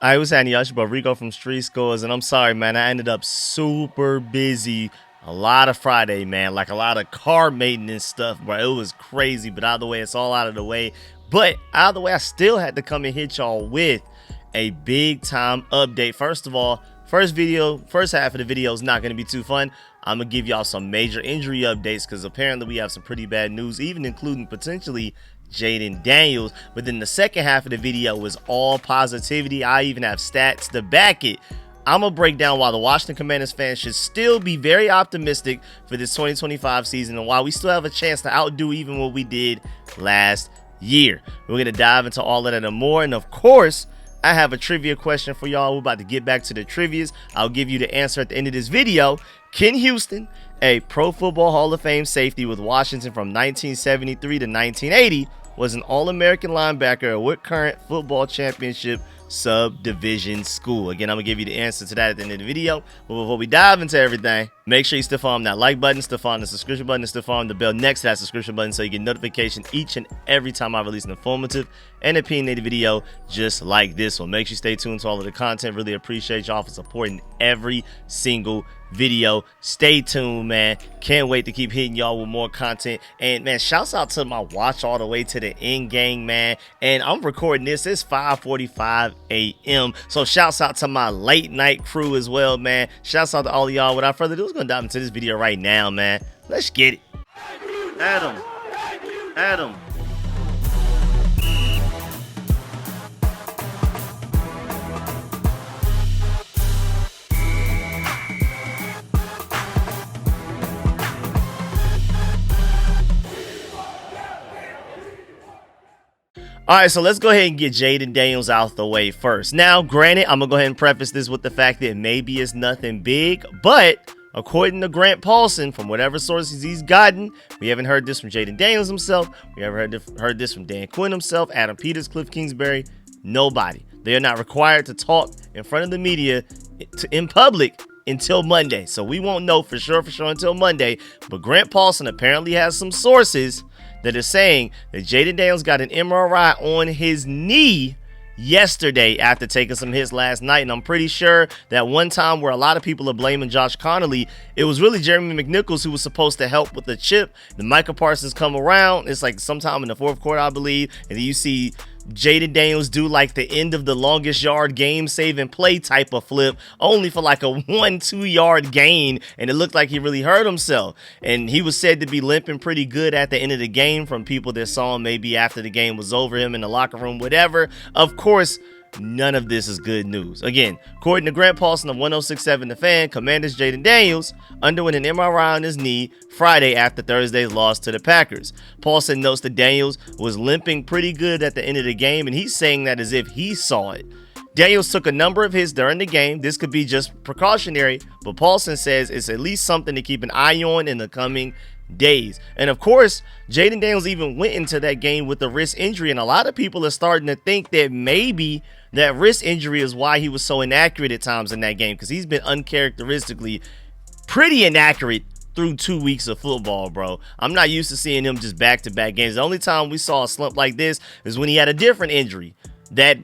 I was saying, y'all, but Rico from StreetScores, and I'm sorry, man. I ended up super busy. A lot of Friday, man. Like a lot of car maintenance stuff, bro. It was crazy, but out of the way, it's all out of the way. But out of the way, I still had to come and hit y'all with a big time update. First of all, first half of the video is not going to be too fun. I'm going to give y'all some major injury updates because apparently we have some pretty bad news, even including potentially Jayden Daniels. But then the second half of the video was all positivity. I even have stats to back it. I'm going to break down why the Washington Commanders fans should still be very optimistic for this 2025 season and why we still have a chance to outdo even what we did last year. We're going to dive into all of that and more. And of course, I have a trivia question for y'all. We're about to get back to the trivias. I'll give you the answer at the end of this video. Ken Houston, a Pro Football Hall of Fame safety with Washington from 1973 to 1980, was an All-American linebacker at what current football championship subdivision school? Again, I'm gonna give you the answer to that at the end of the video. But before we dive into everything, make sure you still follow that like button, still follow the subscription button, and still follow the bell next to that subscription button so you get notification each and every time I release an informative and opinionated video just like this one. Make sure you stay tuned to all of the content. Really appreciate y'all for supporting every single video. Stay tuned, man. Can't wait to keep hitting y'all with more content. And man, shouts out to my watch all the way to the end gang, man. And I'm recording this. It's 5:45 a.m. So shouts out to my late night crew as well, man. Shouts out to all of y'all. Without further ado, let's go dive into this video right now, man. Let's get it. Adam. All right, so let's go ahead and get Jayden Daniels out the way first. Now, granted, I'm going to go ahead and preface this with the fact that maybe it's nothing big, but according to Grant Paulson, from whatever sources he's gotten, we haven't heard this from Jayden Daniels himself. We haven't heard this from Dan Quinn himself, Adam Peters, Cliff Kingsbury, nobody. They are not required to talk in front of the media in public until Monday. So we won't know for sure until Monday. But Grant Paulson apparently has some sources that is saying that Jayden Daniels got an MRI on his knee yesterday after taking some hits last night. And I'm pretty sure that one time where a lot of people are blaming Josh Connolly, it was really Jeremy McNichols who was supposed to help with the chip. The Micah Parsons come around. It's like sometime in the fourth quarter, I believe. And then you see Jayden Daniels do like the end of the longest yard game saving play type of flip, only for like a 1-2 yard gain, and it looked like he really hurt himself. And he was said to be limping pretty good at the end of the game from people that saw him maybe after the game was over, him in the locker room, whatever. Of course, none of this is good news. Again, according to Grant Paulson of 1067 The Fan, Commanders Jayden Daniels underwent an MRI on his knee Friday after Thursday's loss to the Packers. Paulson notes that Daniels was limping pretty good at the end of the game, and he's saying that as if he saw it. Daniels took a number of hits during the game. This could be just precautionary, but Paulson says it's at least something to keep an eye on in the coming days. And of course, Jayden Daniels even went into that game with a wrist injury, and a lot of people are starting to think that maybe that wrist injury is why he was so inaccurate at times in that game, because he's been uncharacteristically pretty inaccurate through 2 weeks of football, bro. I'm not used to seeing him just back-to-back games. The only time we saw a slump like this is when he had a different injury, that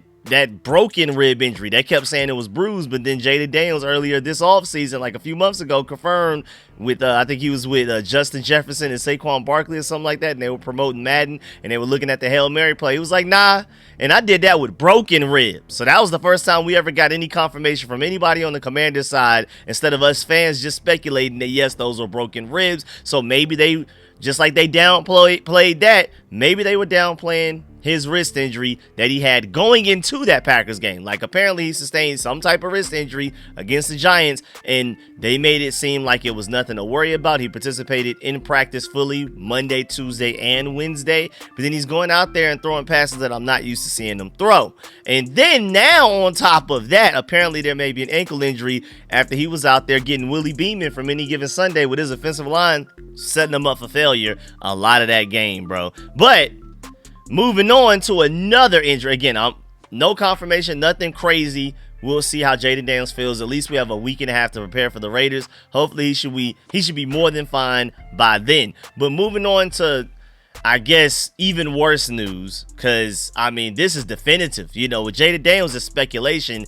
broken rib injury. They kept saying it was bruised, but then Jayden Daniels earlier this offseason, like a few months ago, confirmed with, I think he was with Justin Jefferson and Saquon Barkley or something like that, and they were promoting Madden, and they were looking at the Hail Mary play. He was like, nah, and I did that with broken ribs. So that was the first time we ever got any confirmation from anybody on the Commanders side, instead of us fans just speculating that, yes, those were broken ribs. So maybe they, just like they downplayed that, maybe they were downplaying his wrist injury that he had going into that Packers game. Like, apparently he sustained some type of wrist injury against the Giants, and they made it seem like it was nothing to worry about. He participated in practice fully Monday, Tuesday, and Wednesday, but then he's going out there and throwing passes that I'm not used to seeing him throw. And then now on top of that, apparently there may be an ankle injury after he was out there getting Willie Beeman from any given Sunday with his offensive line, setting him up for failure a lot of that game, bro. But moving on to another injury. Again, no confirmation, nothing crazy. We'll see how Jayden Daniels feels. At least we have a week and a half to prepare for the Raiders. Hopefully he should be more than fine by then. But moving on to I guess even worse news, because I mean, this is definitive. You know, with Jayden Daniels is speculation.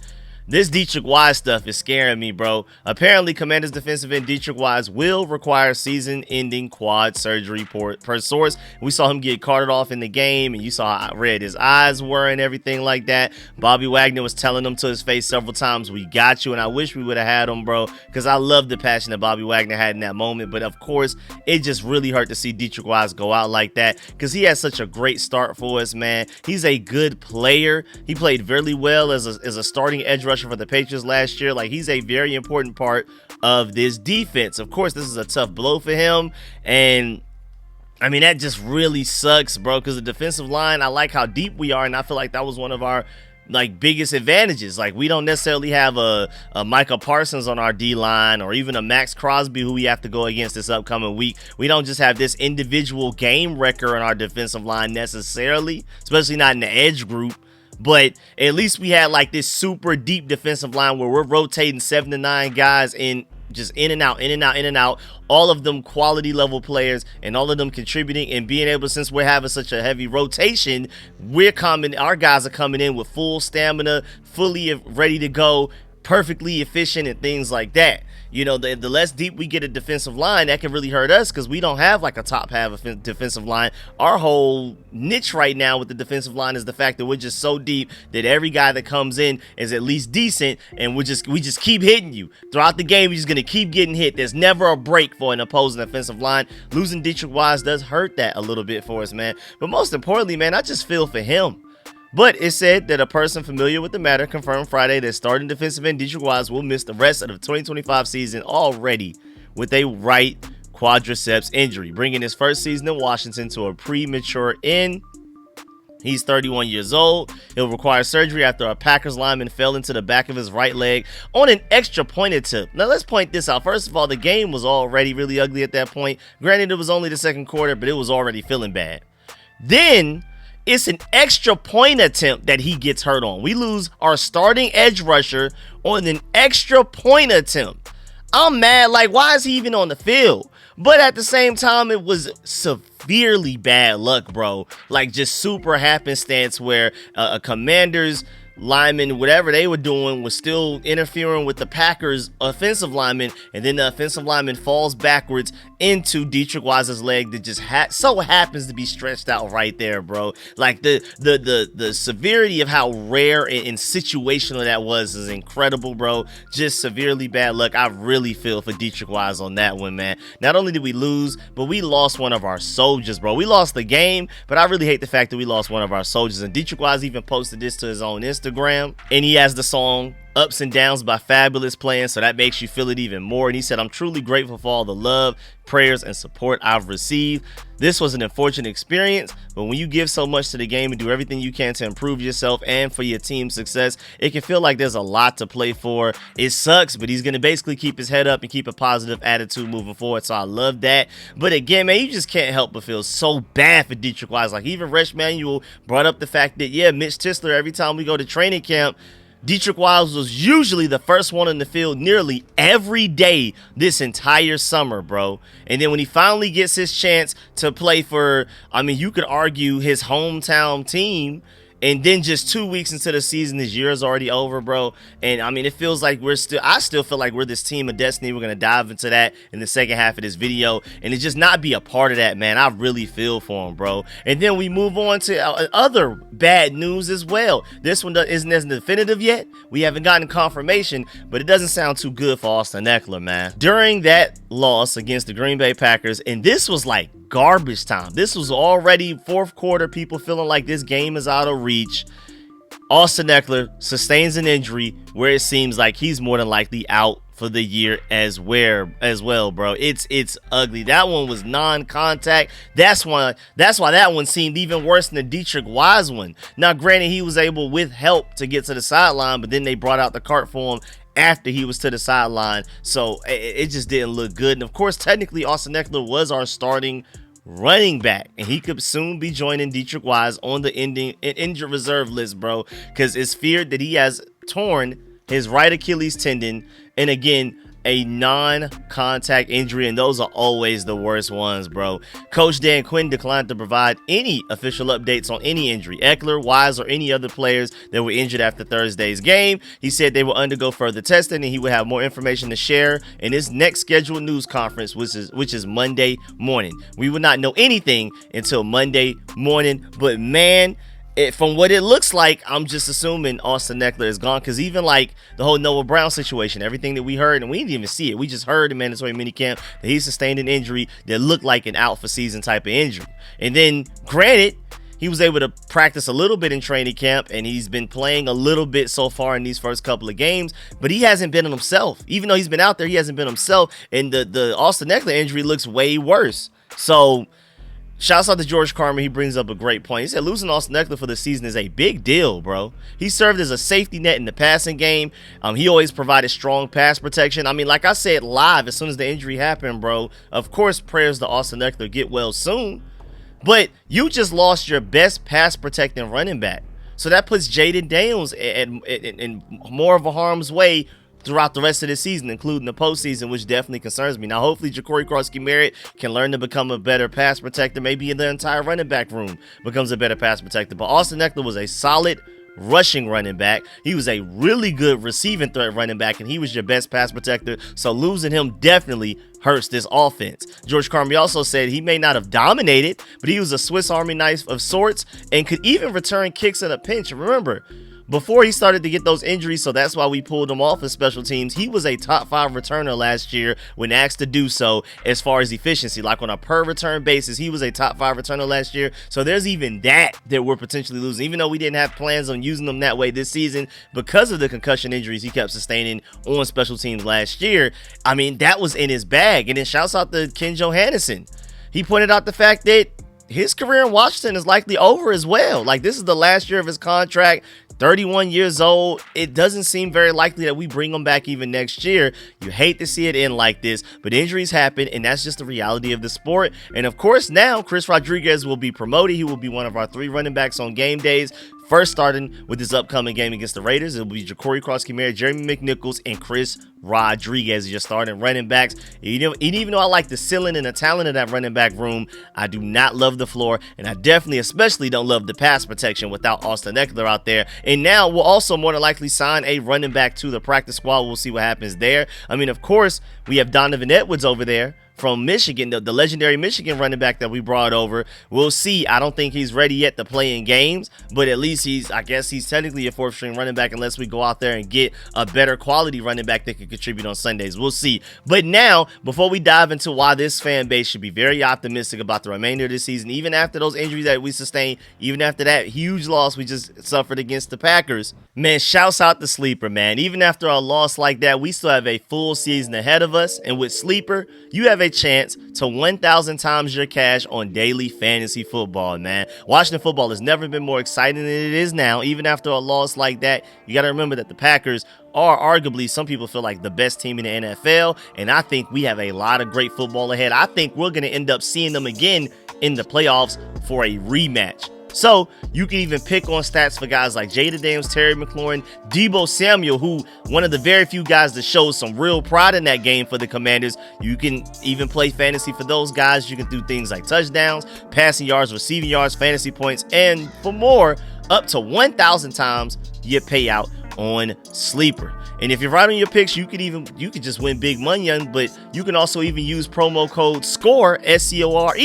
This Dietrich Wise stuff is scaring me, bro. Apparently, Commanders defensive end Dietrich Wise will require season-ending quad surgery per source. We saw him get carted off in the game, and you saw how red his eyes were and everything like that. Bobby Wagner was telling him to his face several times, "We got you," and I wish we would have had him, bro, because I love the passion that Bobby Wagner had in that moment. But of course, it just really hurt to see Dietrich Wise go out like that, because he had such a great start for us, man. He's a good player. He played very well as a starting edge rusher for the Patriots last year. Like, he's a very important part of this defense. Of course, this is a tough blow for him, and I mean, that just really sucks, bro, because the defensive line, I like how deep we are, and I feel like that was one of our biggest advantages. Like, we don't necessarily have a Micah Parsons on our D-line, or even a Max Crosby who we have to go against this upcoming week. We don't just have this individual game wrecker on our defensive line necessarily, especially not in the edge group. But at least we had like this super deep defensive line where we're rotating 7 to 9 guys in, just in and out, in and out, in and out. All of them quality level players, and all of them contributing, and being able, since we're having such a heavy rotation, our guys are coming in with full stamina, fully ready to go, perfectly efficient, and things like that. You know, the less deep we get a defensive line, that can really hurt us, because we don't have like a top half of defensive line. Our whole niche right now with the defensive line is the fact that we're just so deep that every guy that comes in is at least decent, and we just keep hitting you throughout the game. We're just gonna keep getting hit. There's never a break for an opposing offensive line. Losing Dietrich Wise does hurt that a little bit for us, man. But most importantly, man, I just feel for him. But it said that a person familiar with the matter confirmed Friday that starting defensive end Dietrich Wise will miss the rest of the 2025 season already with a right quadriceps injury, bringing his first season in Washington to a premature end. He's 31 years old. He'll require surgery after a Packers lineman fell into the back of his right leg on an extra point attempt. Now, let's point this out. First of all, the game was already really ugly at that point. Granted, it was only the second quarter, but it was already feeling bad. Then it's an extra point attempt that he gets hurt on. We lose our starting edge rusher on an extra point attempt. I'm mad. Like, why is he even on the field? But at the same time, it was severely bad luck, bro. Like, just super happenstance where a Commanders lineman, whatever they were doing, was still interfering with the Packers offensive lineman, and then the offensive lineman falls backwards into Dietrich Wise's leg that just so happens to be stretched out right there, bro. Like, the severity of how rare and situational that was is incredible, bro. Just severely bad luck. I really feel for Dietrich Wise on that one, man. Not only did we lose, but we lost one of our soldiers, bro. We lost the game, but I really hate the fact that we lost one of our soldiers. And Dietrich Wise even posted this to his own Instagram, and he has the song Ups and Downs by Fabulous playing, so that makes you feel it even more. And he said, "I'm truly grateful for all the love, prayers, and support I've received. This was an unfortunate experience, but when you give so much to the game and do everything you can to improve yourself and for your team's success, it can feel like there's a lot to play for. It sucks, but he's going to basically keep his head up and keep a positive attitude moving forward." So I love that. But again, man, you just can't help but feel so bad for Dietrich Wise. Like, even Resh Manuel brought up the fact that, yeah, Mitch Tisler, every time we go to training camp, Dietrich Wise was usually the first one in the field nearly every day this entire summer, bro. And then when he finally gets his chance to play for, I mean, you could argue his hometown team, and then just 2 weeks into the season, this year is already over, bro. And I mean, it feels like I still feel like we're this team of destiny. We're going to dive into that in the second half of this video, and to just not be a part of that, man, I really feel for him, bro. And then we move on to other bad news as well. This one isn't as definitive yet. We haven't gotten confirmation, but it doesn't sound too good for Austin Ekeler, man. During that loss against the Green Bay Packers, and this was like garbage time. This was already fourth quarter, people feeling like this game is out of reach. Austin Ekeler sustains an injury where it seems like he's more than likely out for the year as well, bro. It's ugly. That one was non-contact. That's why that one seemed even worse than the Dietrich Wise one. Now, granted, he was able with help to get to the sideline, but then they brought out the cart for him after he was to the sideline, so it just didn't look good. And of course, technically, Austin Ekeler was our starting running back, and he could soon be joining Dietrich Wise on the injured reserve list, bro, because it's feared that he has torn his right Achilles tendon. And again, a non-contact injury, and those are always the worst ones, bro. Coach Dan Quinn declined to provide any official updates on any injury, Eckler, Wise, or any other players that were injured after Thursday's game. He said they will undergo further testing, and he will have more information to share in his next scheduled news conference, which is Monday morning. We will not know anything until Monday morning, but man, from what it looks like, I'm just assuming Austin Eckler is gone, because even like the whole Noah Brown situation, everything that we heard, and we didn't even see it, we just heard in mandatory minicamp that he sustained an injury that looked like an out for season type of injury. And then granted, he was able to practice a little bit in training camp, and he's been playing a little bit so far in these first couple of games, but he hasn't been himself. Even though he's been out there, he hasn't been himself, and the Austin Eckler injury looks way worse. So shouts out to George Carmer. He brings up a great point. He said losing Austin Eckler for the season is a big deal, bro. He served as a safety net in the passing game. He always provided strong pass protection. I mean, like I said live, as soon as the injury happened, bro, of course, prayers to Austin Eckler get well soon. But you just lost your best pass protecting running back. So that puts Jayden Daniels in more of a harm's way throughout the rest of the season, including the postseason, which definitely concerns me. Now, hopefully, Ja'Cory Carson-Merritt can learn to become a better pass protector. Maybe the entire running back room becomes a better pass protector. But Austin Eckler was a solid rushing running back. He was a really good receiving threat running back, and he was your best pass protector. So losing him definitely hurts this offense. George Carmy also said he may not have dominated, but he was a Swiss Army knife of sorts and could even return kicks in a pinch. Remember, before he started to get those injuries, so that's why we pulled him off of special teams, he was a top 5 returner last year when asked to do so as far as efficiency. Like on a per return basis, he was a top 5 returner last year. So there's even that we're potentially losing, even though we didn't have plans on using them that way this season because of the concussion injuries he kept sustaining on special teams last year. I mean, that was in his bag. And then shouts out to Ken Johannesson. He pointed out the fact that his career in Washington is likely over as well. Like, this is the last year of his contract. 31 years old. It doesn't seem very likely that we bring him back even next year. You hate to see it end like this, but injuries happen, and that's just the reality of the sport. And of course, now Chris Rodriguez will be promoted. He will be one of our 3 running backs on game days. First, starting with this upcoming game against the Raiders, it will be Ja'Cory Carson-Merritt, Jeremy McNichols, and Chris Rodriguez as your starting running backs. Even though I like the ceiling and the talent of that running back room, I do not love the floor, and I especially don't love the pass protection without Austin Eckler out there. And now we'll also more than likely sign a running back to the practice squad. We'll see what happens there. I mean, of course, we have Donovan Edwards over there from Michigan, the legendary Michigan running back that we brought over. We'll see. I don't think he's ready yet to play in games, but at least I guess he's technically a 4th string running back unless we go out there and get a better quality running back that can contribute on Sundays. We'll see. But now, before we dive into why this fan base should be very optimistic about the remainder of this season, even after those injuries that we sustained, even after that huge loss we just suffered against the Packers, man, shouts out to Sleeper, man. Even after a loss like that, we still have a full season ahead of us, and with Sleeper, you have a chance to 1,000 times your cash on daily fantasy football, man. Washington football has never been more exciting than it is now. Even after a loss like that, you got to remember that the Packers are arguably, some people feel like, the best team in the NFL, and I think we have a lot of great football ahead. I think we're going to end up seeing them again in the playoffs for a rematch. So you can even pick on stats for guys like Jayden Daniels, Terry McLaurin, Deebo Samuel, who one of the very few guys that shows some real pride in that game for the Commanders. You can even play fantasy for those guys. You can do things like touchdowns, passing yards, receiving yards, fantasy points, and for more, up to 1,000 times your payout on Sleeper. And if you're right on your picks, you could just win big money on, but you can also even use promo code SCORE, SCORE,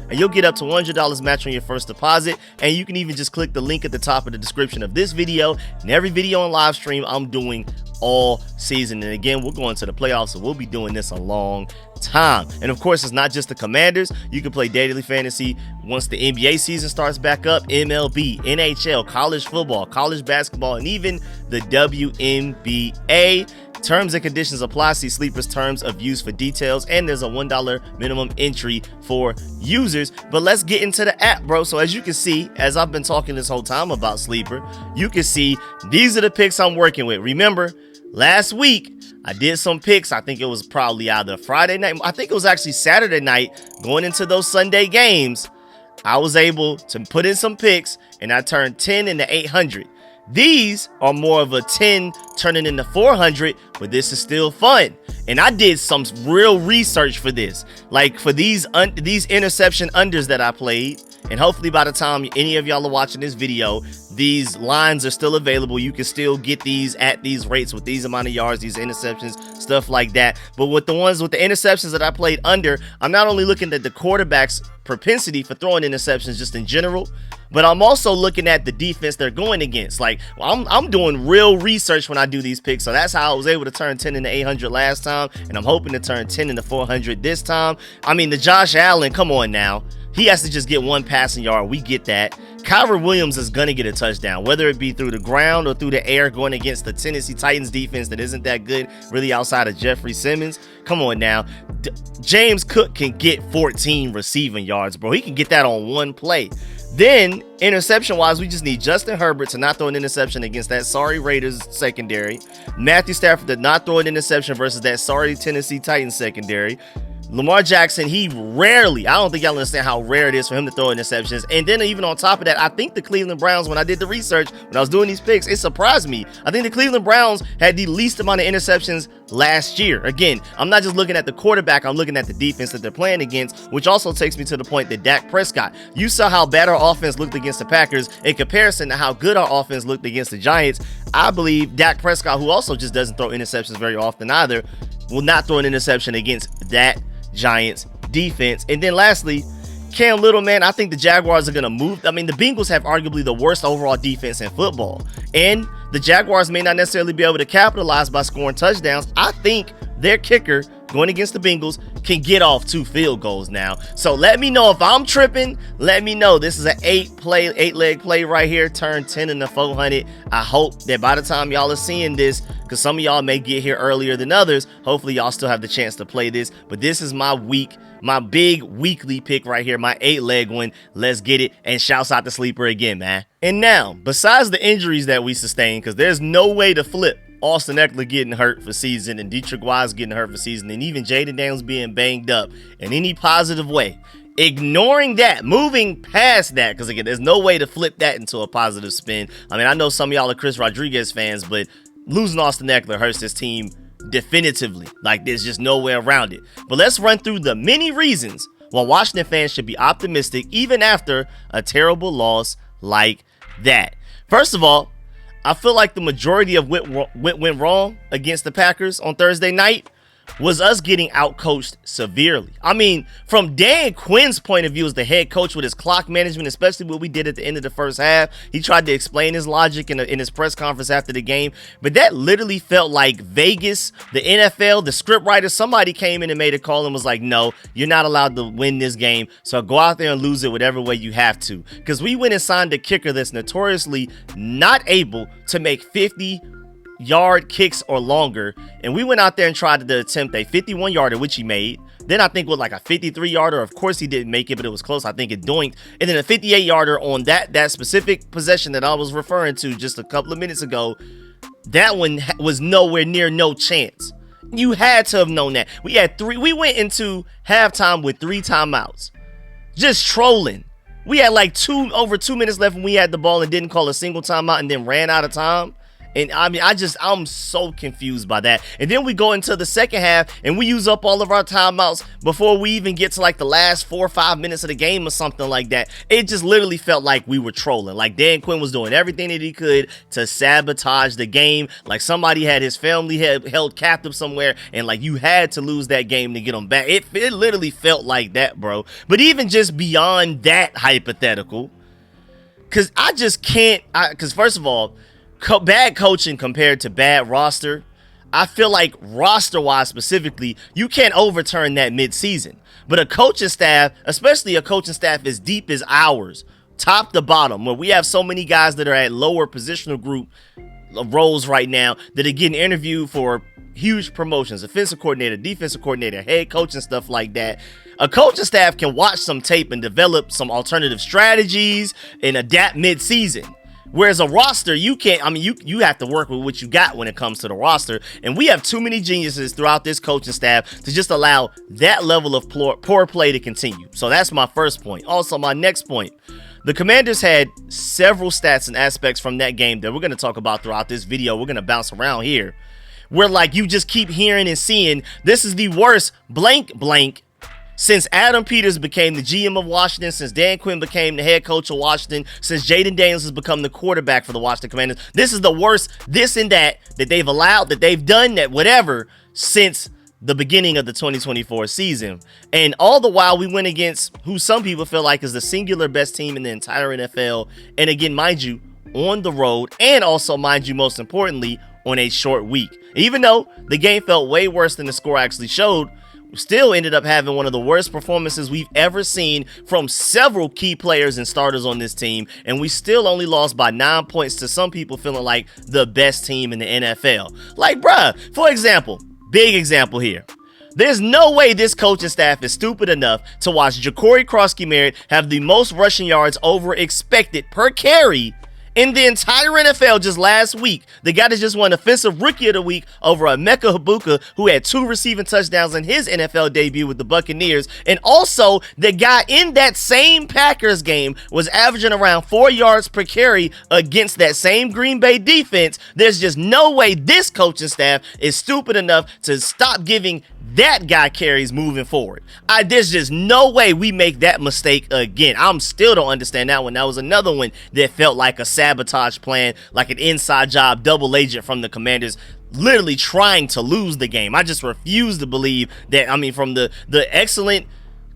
and you'll get up to $100 match on your first deposit. And you can even just click the link at the top of the description of this video and every video on live stream I'm doing all season. And again, we're going to the playoffs, so we'll be doing this a long time. And of course, it's not just the Commanders. You can play daily fantasy once the NBA season starts back up, MLB, NHL, college football, college basketball, and even the WNBA. Terms and conditions apply. See Sleeper's terms of use for details, and there's a $1 minimum entry for users. But let's get into the app, bro. So as you can see, as I've been talking this whole time about Sleeper, you can see these are the picks I'm working with. Remember, last week I did some picks. I think it was probably either Friday night. I think it was actually Saturday night going into those Sunday games. I was able to put in some picks, and I turned 10 into 800. These are more of a 10 turning into 400, but this is still fun. And I did some real research for this, like for these interception unders that I played. And hopefully by the time any of y'all are watching this video, these lines are still available. You can still get these at these rates with these amount of yards, these interceptions, stuff like that. But with the ones with the interceptions that I played under, I'm not only looking at the quarterback's propensity for throwing interceptions just in general, but I'm also looking at the defense they're going against. Like, I'm doing real research when I do these picks. So that's how I was able to turn 10 into 800 last time. And I'm hoping to turn 10 into 400 this time. I mean, the Josh Allen, come on now. He has to just get one passing yard. We get that. Kyren Williams is going to get a touchdown, whether it be through the ground or through the air, going against the Tennessee Titans defense that isn't that good, really, outside of Jeffrey Simmons. Come on now. James Cook can get 14 receiving yards, bro. He can get that on one play. Then, interception-wise, we just need Justin Herbert to not throw an interception against that sorry Raiders secondary. Matthew Stafford to not throw an interception versus that sorry Tennessee Titans secondary. Lamar Jackson, he rarely, I don't think y'all understand how rare it is for him to throw interceptions. And then even on top of that, I think the Cleveland Browns, when I did the research, when I was doing these picks, it surprised me. I think the Cleveland Browns had the least amount of interceptions last year. Again, I'm not just looking at the quarterback, I'm looking at the defense that they're playing against, which also takes me to the point that Dak Prescott, you saw how bad our offense looked against the Packers in comparison to how good our offense looked against the Giants. I believe Dak Prescott, who also just doesn't throw interceptions very often either, will not throw an interception against that Giants defense. And then lastly, Cam Little, man, I think the Jaguars are going to move. I mean, the Bengals have arguably the worst overall defense in football, and the Jaguars may not necessarily be able to capitalize by scoring touchdowns. I think their kicker going against the Bengals can get off 2 field goals now. So let me know if I'm tripping. Let me know. This is an 8-leg play right here. Turn 10 into 400. I hope that by the time y'all are seeing this, because some of y'all may get here earlier than others, hopefully y'all still have the chance to play this. But this is my big weekly pick right here, my 8-leg one. Let's get it. And shouts out to Sleeper again, man. And now, besides the injuries that we sustained, because there's no way to flip Austin Eckler getting hurt for season and Dietrich Wise getting hurt for season and even Jayden Daniels being banged up in any positive way. Ignoring that, moving past that, because again, there's no way to flip that into a positive spin. I mean, I know some of y'all are Chris Rodriguez fans, but losing Austin Eckler hurts this team definitively. Like, there's just no way around it. But let's run through the many reasons why Washington fans should be optimistic even after a terrible loss like that. First of all, I feel like the majority of what went wrong against the Packers on Thursday night was us getting outcoached severely. I mean, from Dan Quinn's point of view as the head coach with his clock management, especially what we did at the end of the first half, he tried to explain his logic in his press conference after the game, but that literally felt like Vegas, the NFL, the script writer, somebody came in and made a call and was like, no, you're not allowed to win this game, so go out there and lose it whatever way you have to. Because we went and signed a kicker that's notoriously not able to make 50-yard kicks or longer, and we went out there and tried to attempt a 51-yarder, which he made. Then I think with like a 53-yarder, of course he didn't make it, but it was close. I think it doinked. And then a 58-yarder on that specific possession that I was referring to just a couple of minutes ago, that one was nowhere near no chance. You had to have known that. We went into halftime with 3 timeouts. Just trolling. We had like over 2 minutes left when we had the ball and didn't call a single timeout and then ran out of time. And I mean, I'm so confused by that. And then we go into the second half and we use up all of our timeouts before we even get to like the last 4 or 5 minutes of the game or something like that. It just literally felt like we were trolling. Like Dan Quinn was doing everything that he could to sabotage the game. Like somebody had his family held captive somewhere and like you had to lose that game to get them back. It literally felt like that, bro. But even just beyond that hypothetical, because I just can't, because first of all, bad coaching compared to bad roster. I feel like roster-wise specifically, you can't overturn that mid-season. But a coaching staff, especially a coaching staff as deep as ours, top to bottom, where we have so many guys that are at lower positional group roles right now that are getting interviewed for huge promotions, offensive coordinator, defensive coordinator, head coach and stuff like that. A coaching staff can watch some tape and develop some alternative strategies and adapt mid-season. Whereas a roster, you can't, I mean, you have to work with what you got when it comes to the roster. And we have too many geniuses throughout this coaching staff to just allow that level of poor play to continue. So that's my first point. Also, my next point, The Commanders had several stats and aspects from that game that we're going to talk about throughout this video. We're going to bounce around here, where like you just keep hearing and seeing this is the worst blank since Adam Peters became the GM of Washington, since Dan Quinn became the head coach of Washington, since Jayden Daniels has become the quarterback for the Washington Commanders. This is the worst this and that they've allowed, that they've done, that whatever, since the beginning of the 2024 season. And all the while we went against who some people feel like is the singular best team in the entire NFL. And again, mind you, on the road, and also, mind you, most importantly, on a short week. Even though the game felt way worse than the score actually showed, we still ended up having one of the worst performances we've ever seen from several key players and starters on this team, and we still only lost by 9 points to some people feeling like the best team in the NFL. Like, bruh, for example, big example here. There's no way this coaching staff is stupid enough to watch Ja'Cory Krosky-Merritt have the most rushing yards over expected per carry in the entire NFL just last week. The guy that just won Offensive Rookie of the Week over Emeka Egbuka, who had 2 receiving touchdowns in his NFL debut with the Buccaneers. And also, the guy in that same Packers game was averaging around 4 yards per carry against that same Green Bay defense. There's just no way this coaching staff is stupid enough to stop giving that guy carries moving forward. There's just no way we make that mistake again. I'm still don't understand that one. That was another one that felt like a sabotage plan, like an inside job, double agent from the Commanders, literally trying to lose the game. I just refuse to believe that. I mean, from the excellent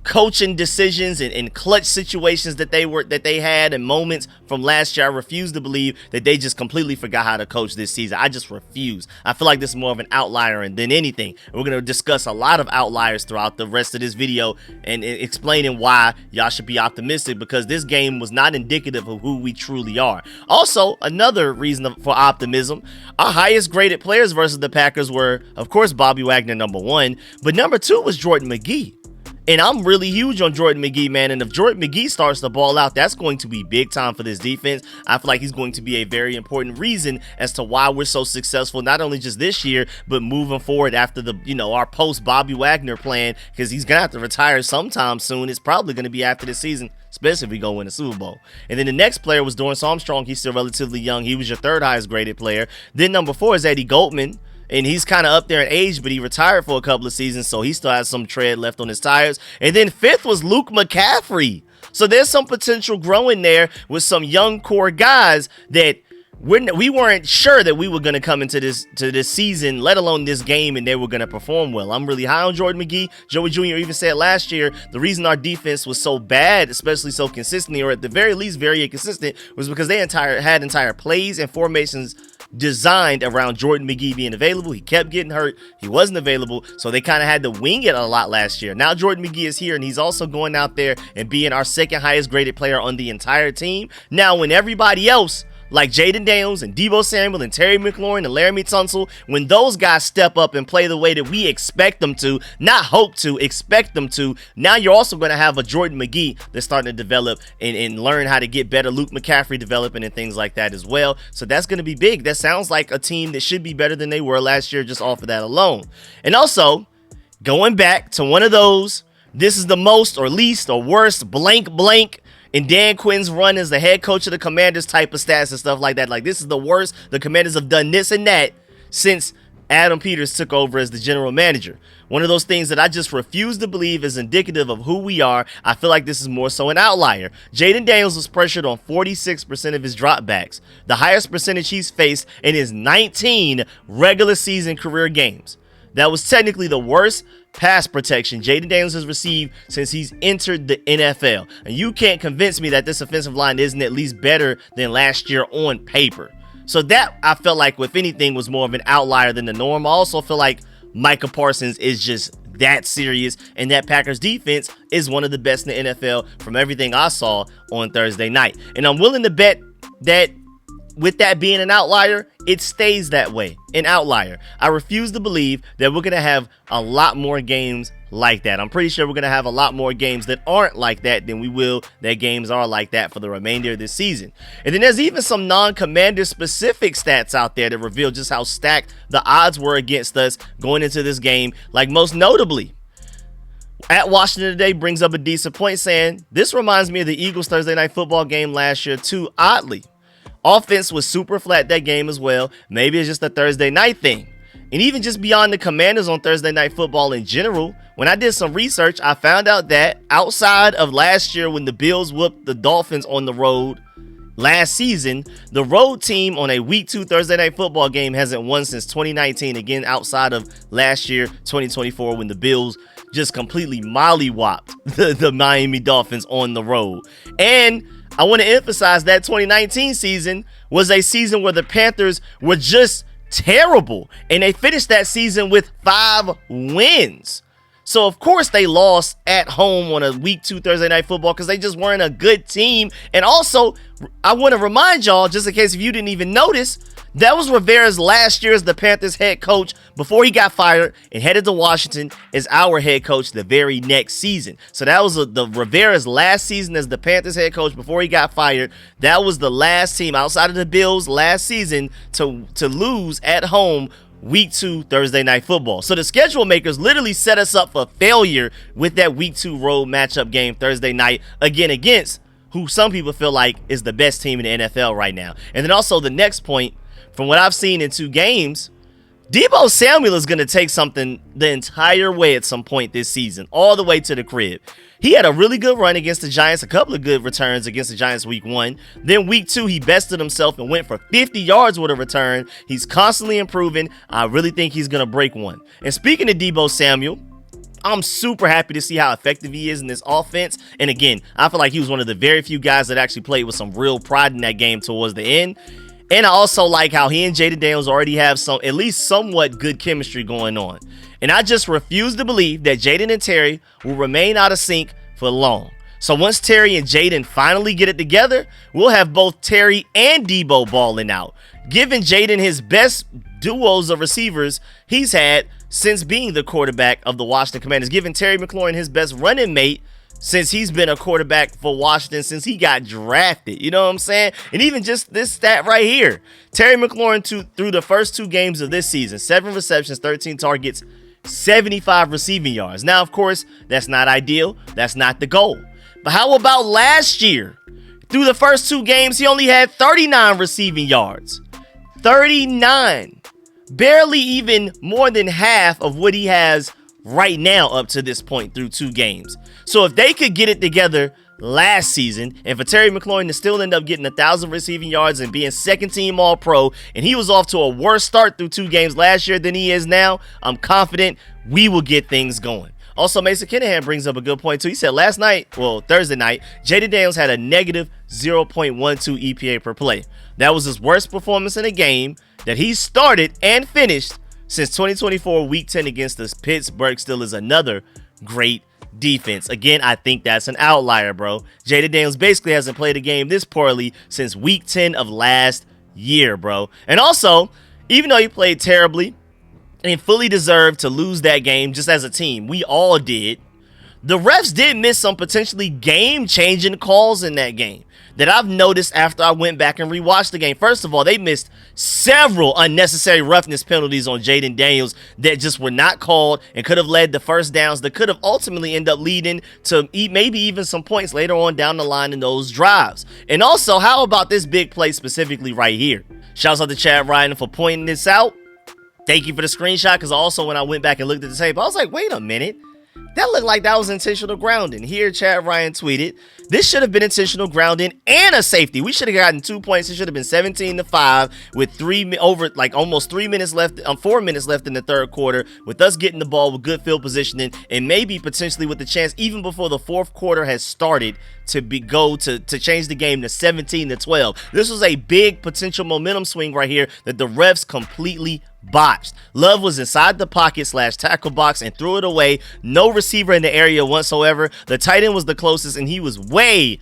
coaching decisions and clutch situations that they had and moments from last year, I refuse to believe that they just completely forgot how to coach this season. I just refuse. I feel like this is more of an outlier than anything. And we're going to discuss a lot of outliers throughout the rest of this video and explaining why y'all should be optimistic, because this game was not indicative of who we truly are. Also, another reason for optimism, our highest graded players versus the Packers were, of course, Bobby Wagner, number 1, but number 2 was Jordan McGee. And I'm really huge on Jordan McGee, man. And if Jordan McGee starts to ball out, that's going to be big time for this defense. I feel like he's going to be a very important reason as to why we're so successful, not only just this year, but moving forward after the, our post Bobby Wagner plan, because he's going to have to retire sometime soon. It's probably going to be after the season, especially if we go win a Super Bowl. And then the next player was Dorrance Armstrong. He's still relatively young. He was your 3rd highest graded player. Then number 4 is Eddie Goldman. And he's kind of up there in age, but he retired for a couple of seasons, so he still has some tread left on his tires. And then 5th was Luke McCaffrey. So there's some potential growing there with some young core guys that we weren't sure that we were going to come into this season, let alone this game, and they were going to perform well. I'm really high on Jordan McGee. Joey Jr. even said last year the reason our defense was so bad, especially so consistently, or at the very least very inconsistent, was because they had entire plays and formations designed around Jordan McGee being available. He kept getting hurt. He wasn't available, so they kind of had to wing it a lot last year. Now Jordan McGee is here, and he's also going out there and being our 2nd highest graded player on the entire team. Now, when everybody else, like Jayden Daniels and Deebo Samuel and Terry McLaurin and Laramie Tunsil, when those guys step up and play the way that we expect them to, not hope to, expect them to, now you're also going to have a Jordan McGee that's starting to develop and learn how to get better. Luke McCaffrey developing and things like that as well. So that's going to be big. That sounds like a team that should be better than they were last year just off of that alone. And also, going back to one of those, this is the most or least or worst blank in Dan Quinn's run as the head coach of the Commanders type of stats and stuff like that. Like, this is the worst. The Commanders have done this and that since Adam Peters took over as the general manager. One of those things that I just refuse to believe is indicative of who we are. I feel like this is more so an outlier. Jayden Daniels was pressured on 46% of his dropbacks, the highest percentage he's faced in his 19 regular season career games. That was technically the worst pass protection Jayden Daniels has received since he's entered the NFL. And you can't convince me that this offensive line isn't at least better than last year on paper. So that, I felt like, if anything, was more of an outlier than the norm. I also feel like Micah Parsons is just that serious, and that Packers defense is one of the best in the NFL from everything I saw on Thursday night. And I'm willing to bet that with that being an outlier, it stays that way, an outlier. I refuse to believe that we're going to have a lot more games like that. I'm pretty sure we're going to have a lot more games that aren't like that than we will that games are like that for the remainder of this season. And then there's even some non-Commander specific stats out there that reveal just how stacked the odds were against us going into this game. Like, most notably, At Washington Today brings up a decent point saying, this reminds me of the Eagles Thursday night football game last year too, oddly. Offense was super flat that game as well. Maybe it's just a Thursday night thing. And even just beyond the Commanders on Thursday night football in general, when I did some research, I found out that outside of last year when the Bills whooped the Dolphins on the road last season, the road team on a week 2 Thursday night football game hasn't won since 2019. Again, outside of last year, 2024, when the Bills just completely mollywopped the Miami Dolphins on the road. And I want to emphasize that 2019 season was a season where the Panthers were just terrible, and they finished that season with 5 wins. So of course they lost at home on a week 2 Thursday night football because they just weren't a good team. And also, I want to remind y'all, just in case if you didn't even notice, that was Rivera's last year as the Panthers head coach before he got fired and headed to Washington as our head coach the very next season. So that was the Rivera's last season as the Panthers head coach before he got fired. That was the last team outside of the Bills last season to lose at home week 2 Thursday night football. So the schedule makers literally set us up for failure with that week 2 road matchup game Thursday night, again against who some people feel like is the best team in the NFL right now. And then also the next point, from what I've seen in 2 games, Deebo Samuel is going to take something the entire way at some point this season, all the way to the crib. He had a really good run against the Giants, a couple of good returns against the Giants week 1. Then week 2, he bested himself and went for 50 yards with a return. He's constantly improving. I really think he's going to break one. And speaking of Deebo Samuel, I'm super happy to see how effective he is in this offense. And again, I feel like he was one of the very few guys that actually played with some real pride in that game towards the end. And I also like how he and Jayden Daniels already have some, at least somewhat good chemistry going on. And I just refuse to believe that Jayden and Terry will remain out of sync for long. So once Terry and Jayden finally get it together, we'll have both Terry and Deebo balling out, giving Jayden his best duos of receivers he's had since being the quarterback of the Washington Commanders, giving Terry McLaurin his best running mate since he's been a quarterback for Washington since he got drafted. You know what I'm saying? And even just this stat right here, Terry McLaurin through the first 2 games of this season, 7 receptions, 13 targets, 75 receiving yards. Now, of course, that's not ideal. That's not the goal. But how about last year? Through the first 2 games, he only had 39 receiving yards. 39. Barely even more than half of what he has right now up to this point through 2 games. So if they could get it together last season, and for Terry McLaurin to still end up getting 1,000 receiving yards and being second team All-Pro, and he was off to a worse start through 2 games last year than he is now, I'm confident we will get things going. Also, Mason Kinahan brings up a good point too. He said Thursday night, Jayden Daniels had a negative 0.12 EPA per play. That was his worst performance in a game that he started and finished since 2024 week 10 against the Pittsburgh Steelers. Another great defense. Again, I think that's an outlier, bro. Jayden Daniels basically hasn't played a game this poorly since week 10 of last year, bro. And also, even though he played terribly and fully deserved to lose that game just as a team, we all did, the refs did miss some potentially game-changing calls in that game that I've noticed after I went back and rewatched the game. First of all, they missed several unnecessary roughness penalties on Jayden Daniels that just were not called and could have led to first downs that could have ultimately ended up leading to maybe even some points later on down the line in those drives. And also, how about this big play specifically right here? Shouts out to Chad Ryan for pointing this out. Thank you for the screenshot, because also when I went back and looked at the tape, I was like, wait a minute. That looked like that was intentional grounding. Here, Chad Ryan tweeted, this should have been intentional grounding and a safety. We should have gotten 2 points. It should have been 17-5 with almost 4 minutes left in the third quarter, with us getting the ball with good field positioning and maybe potentially with the chance even before the fourth quarter has started to change the game to 17-12. This was a big potential momentum swing right here that the refs completely botched. Love was inside the pocket / tackle box and threw it away. No receiver in the area whatsoever. The tight end was the closest, and he was way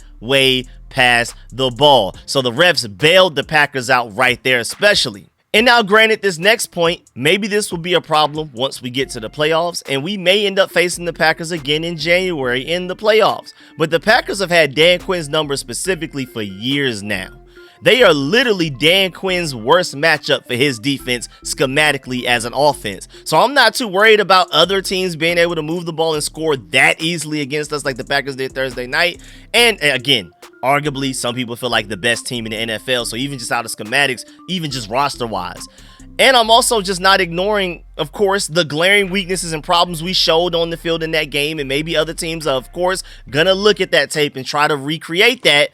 past the ball. So the refs bailed the Packers out right there especially. And now, granted, this next point, maybe this will be a problem once we get to the playoffs, and we may end up facing the Packers again in January in the playoffs. But the Packers have had Dan Quinn's number specifically for years now. They are literally Dan Quinn's worst matchup for his defense schematically as an offense. So I'm not too worried about other teams being able to move the ball and score that easily against us like the Packers did Thursday night. And again, arguably, some people feel like the best team in the NFL. So even just out of schematics, even just roster-wise. And I'm also just not ignoring, of course, the glaring weaknesses and problems we showed on the field in that game. And maybe other teams are, of course, going to look at that tape and try to recreate that.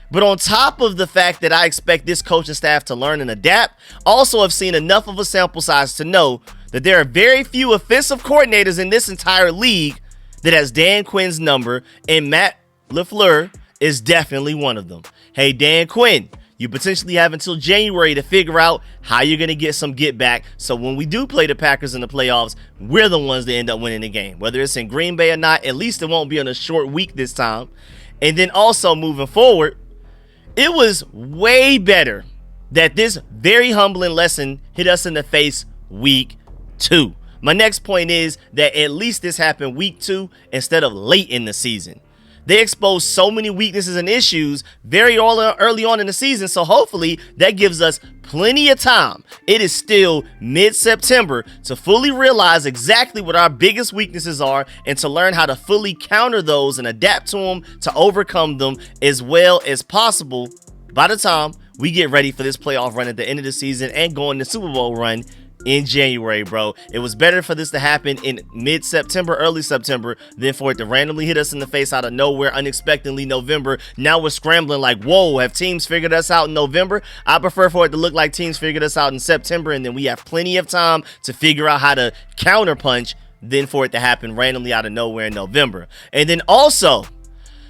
But on top of the fact that I expect this coaching staff to learn and adapt, also have seen enough of a sample size to know that there are very few offensive coordinators in this entire league that has Dan Quinn's number, and Matt LaFleur is definitely one of them. Hey, Dan Quinn, you potentially have until January to figure out how you're going to get some get back. So when we do play the Packers in the playoffs, we're the ones that end up winning the game. Whether it's in Green Bay or not, at least it won't be on a short week this time. And then also moving forward, it was way better that this very humbling lesson hit us in the face week 2. My next point is that at least this happened week 2 instead of late in the season. They exposed so many weaknesses and issues very early on in the season, so hopefully that gives us plenty of time. It is still mid-September to fully realize exactly what our biggest weaknesses are and to learn how to fully counter those and adapt to them to overcome them as well as possible by the time we get ready for this playoff run at the end of the season and go on the Super Bowl run in January, bro. It was better for this to happen in mid-September, early September, than for it to randomly hit us in the face out of nowhere, unexpectedly November. Now we're scrambling like, whoa, have teams figured us out in November? I prefer for it to look like teams figured us out in September, and then we have plenty of time to figure out how to counterpunch than for it to happen randomly out of nowhere in November. And then also,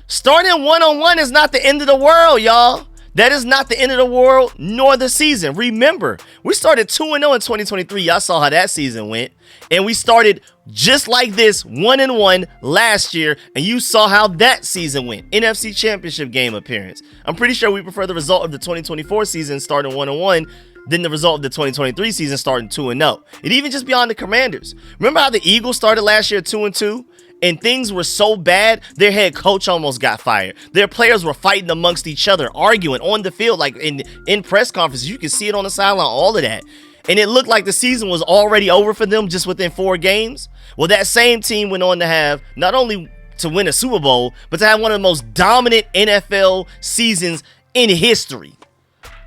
starting one-on-one is not the end of the world, y'all. That is not the end of the world, nor the season. Remember, we started 2-0 in 2023. Y'all saw how that season went. And we started just like this, 1-1 last year. And you saw how that season went. NFC Championship game appearance. I'm pretty sure we prefer the result of the 2024 season starting 1-1 than the result of the 2023 season starting 2-0. And even just beyond the Commanders. Remember how the Eagles started last year 2-2? And things were so bad, their head coach almost got fired. Their players were fighting amongst each other, arguing on the field, like in press conferences. You can see it on the sideline, all of that. And it looked like the season was already over for them just within 4 games. Well, that same team went on to have not only to win a Super Bowl, but to have one of the most dominant NFL seasons in history.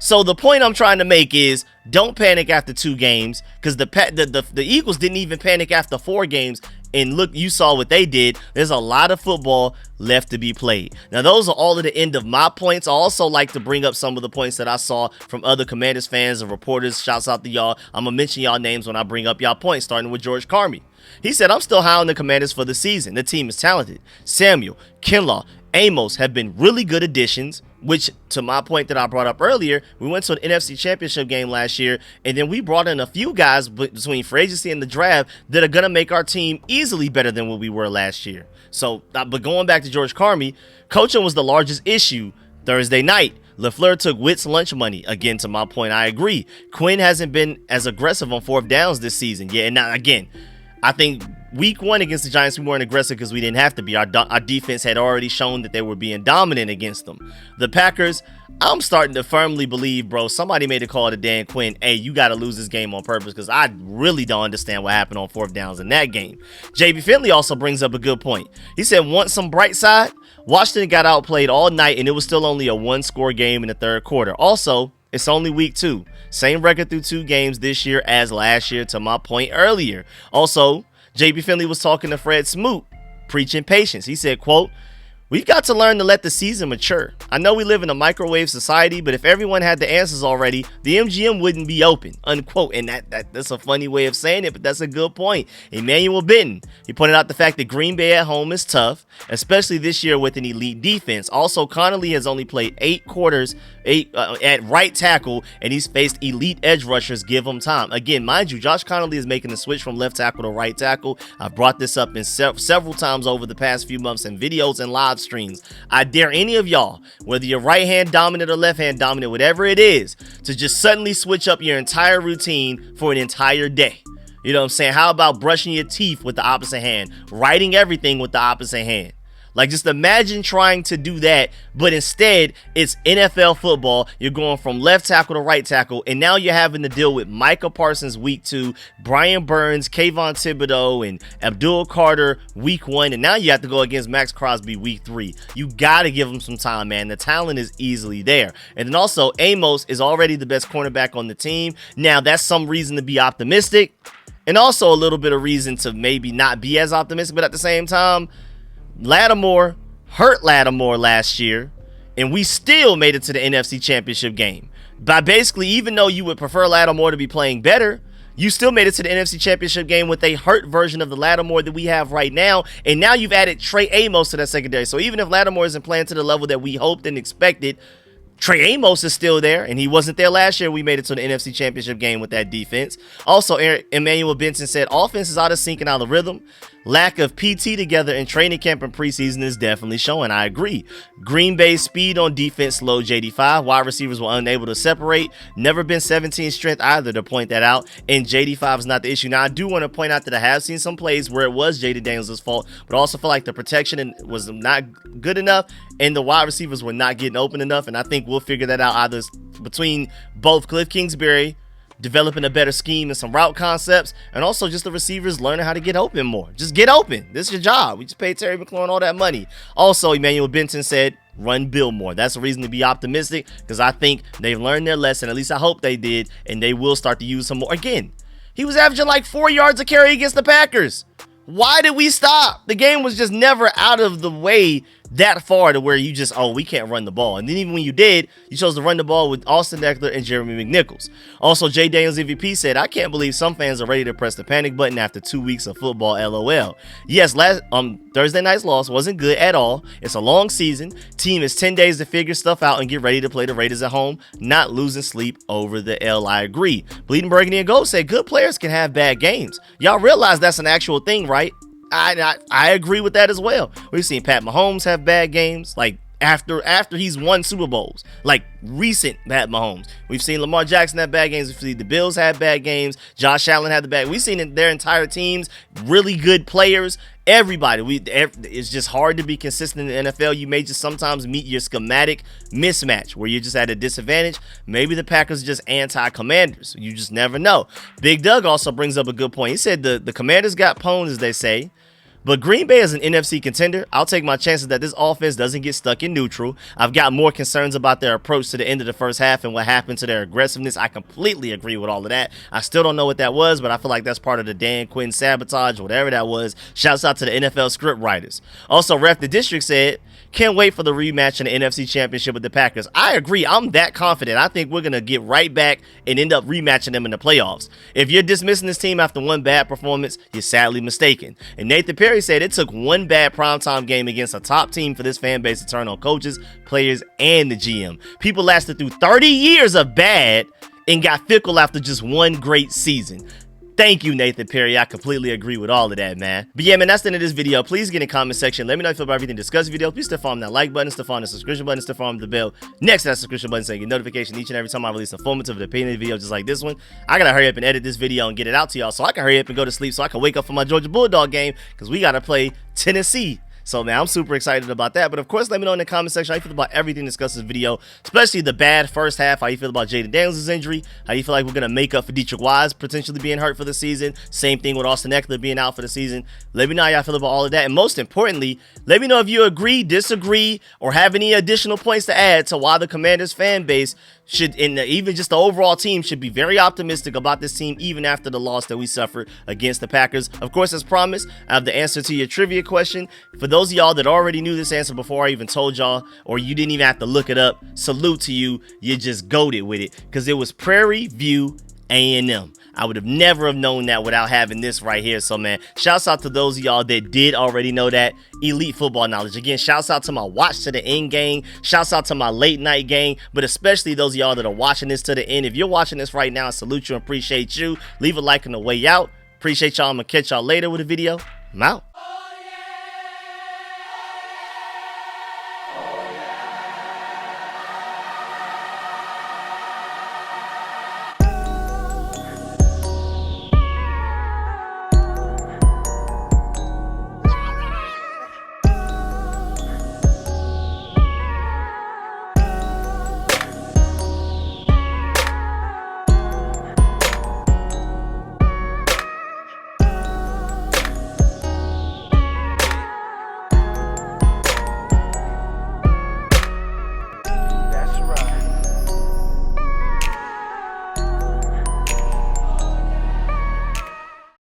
So the point I'm trying to make is don't panic after 2 games, because the Eagles didn't even panic after 4 games. And look, you saw what they did. There's a lot of football left to be played. Now, those are all of the end of my points. I also like to bring up some of the points that I saw from other Commanders fans and reporters. Shouts out to y'all. I'm going to mention y'all names when I bring up y'all points, starting with George Carmi. He said, I'm still high on the Commanders for the season. The team is talented. Samuel, Kinlaw, Amos have been really good additions, which, to my point that I brought up earlier, we went to an NFC Championship game last year, and then we brought in a few guys between free agency and the draft that are going to make our team easily better than what we were last year. So, but going back to George Carmi, coaching was the largest issue Thursday night. LaFleur took Witt's lunch money. Again, to my point, I agree. Quinn hasn't been as aggressive on 4th downs this season. Yeah, and now, again, I think week 1 against the Giants, we weren't aggressive because we didn't have to be. Our defense had already shown that they were being dominant against them. The Packers, I'm starting to firmly believe, bro, somebody made a call to Dan Quinn, hey, you got to lose this game on purpose, because I really don't understand what happened on 4th downs in that game. JB Finley also brings up a good point. He said, want some bright side? Washington got outplayed all night, and it was still only a 1-score game in the 3rd quarter. Also, it's only week 2. Same record through 2 games this year as last year, to my point earlier. Also, JB Finley was talking to Fred Smoot, preaching patience. He said, quote, we've got to learn to let the season mature. I know we live in a microwave society, but if everyone had the answers already, the MGM wouldn't be open, unquote. And that's a funny way of saying it, but that's a good point. Emmanuel Benton, he pointed out the fact that Green Bay at home is tough, especially this year with an elite defense. Also, Connolly has only played 8 quarters at right tackle, and he's faced elite edge rushers. Give him time. Again, mind you, Josh Connolly is making the switch from left tackle to right tackle. I've brought this up in several times over the past few months in videos and live streams. I dare any of y'all, whether you're right hand dominant or left hand dominant, whatever it is, to just suddenly switch up your entire routine for an entire day. You know what I'm saying? How about brushing your teeth with the opposite hand, writing everything with the opposite hand? Like, just imagine trying to do that, but instead it's NFL football. You're going from left tackle to right tackle, and now you're having to deal with Micah Parsons week 2, Brian Burns, Kayvon Thibodeau, and Abdul Carter week 1, and now you have to go against Max Crosby week 3. You got to give him some time, man. The talent is easily there. And then also, Amos is already the best cornerback on the team. Now, that's some reason to be optimistic, and also a little bit of reason to maybe not be as optimistic, but at the same time, Lattimore hurt Lattimore last year, and we still made it to the NFC Championship game. By basically, even though you would prefer Lattimore to be playing better, you still made it to the NFC Championship game with a hurt version of the Lattimore that we have right now, and now you've added Trey Amos to that secondary. So even if Lattimore isn't playing to the level that we hoped and expected, Trey Amos is still there, and he wasn't there last year. We made it to the NFC Championship game with that defense. Also, Emmanuel Benson said, offense is out of sync and out of rhythm. Lack of PT together in training camp and preseason is definitely showing. I agree. Green Bay's speed on defense slowed JD5. Wide receivers were unable to separate. Never been 17 strength either, to point that out. And JD5 is not the issue. Now, I do want to point out that I have seen some plays where it was Jayden Daniels' fault, but I also feel like the protection was not good enough, and the wide receivers were not getting open enough. And I think we'll figure that out either between both Cliff Kingsbury developing a better scheme and some route concepts, and also just the receivers learning how to get open more. Just get open. This is your job. We just paid Terry McLaurin all that money. Also, Emmanuel Benson said, run Bill more. That's a reason to be optimistic, because I think they've learned their lesson. At least I hope they did, and they will start to use him more. Again, he was averaging like 4 yards a carry against the Packers. Why did we stop? The game was just never out of the way that far to where you just, oh, we can't run the ball. And then even when you did, you chose to run the ball with Austin Eckler and Jeremy McNichols. Also, Jay Daniels MVP said, I can't believe some fans are ready to press the panic button after 2 weeks of football, LOL. Yes, Thursday night's loss wasn't good at all. It's a long season. Team is 10 days to figure stuff out and get ready to play the Raiders at home, not losing sleep over the L. I agree. Bleeding Burgundy and Gold said, good players can have bad games. Y'all realize that's an actual thing, right? I agree with that as well. We've seen Pat Mahomes have bad games, like after he's won Super Bowls, like recent Pat Mahomes. We've seen Lamar Jackson have bad games. We've seen the Bills have bad games. Josh Allen had the bad. We've seen their entire teams, really good players. Everybody. It's just hard to be consistent in the NFL. You may just sometimes meet your schematic mismatch where you're just at a disadvantage. Maybe the Packers are just anti-Commanders. You just never know. Big Doug also brings up a good point. He said the Commanders got pwned, as they say. But Green Bay is an NFC contender. I'll take my chances that this offense doesn't get stuck in neutral. I've got more concerns about their approach to the end of the first half and what happened to their aggressiveness. I completely agree with all of that. I still don't know what that was, but I feel like that's part of the Dan Quinn sabotage, whatever that was. Shouts out to the NFL script writers. Also, Ref the District said, can't wait for the rematch in the NFC Championship with the Packers. I agree. I'm that confident. I think we're going to get right back and end up rematching them in the playoffs. If you're dismissing this team after one bad performance, you're sadly mistaken. And Nathan Perry said it took one bad primetime game against a top team for this fan base to turn on coaches, players, and the GM. People lasted through 30 years of bad and got fickle after just one great season. Thank you, Nathan Perry. I completely agree with all of that, man. But yeah, man, that's the end of this video. Please get in the comment section. Let me know if you feel about everything discussed in the video. Please still farm that like button, still farm the subscription button, still farm the bell next to that subscription button so you get notification each and every time I release a informative and opinionated video just like this one. I gotta hurry up and edit this video and get it out to y'all so I can hurry up and go to sleep so I can wake up for my Georgia Bulldog game because we gotta play Tennessee. So, man, I'm super excited about that. But, of course, let me know in the comment section how you feel about everything discussed in this video, especially the bad first half, how you feel about Jayden Daniels' injury, how you feel like we're going to make up for Deatrich Wise potentially being hurt for the season, same thing with Austin Eckler being out for the season. Let me know how y'all feel about all of that. And most importantly, let me know if you agree, disagree, or have any additional points to add to why the Commanders fan base should, and even just the overall team, should be very optimistic about this team even after the loss that we suffered against the Packers. Of course, as promised, I have the answer to your trivia question. For those of y'all that already knew this answer before I even told y'all, or you didn't even have to look it up, salute to you. You just goated with it because it was Prairie View A&M. I would have never have known that without having this right here. So, man, shouts out to those of y'all that did already know that. Elite football knowledge. Again, shouts out to my watch to the end gang. Shouts out to my late night gang. But especially those of y'all that are watching this to the end. If you're watching this right now, I salute you and appreciate you. Leave a like on the way out. Appreciate y'all. I'm going to catch y'all later with a video. I'm out.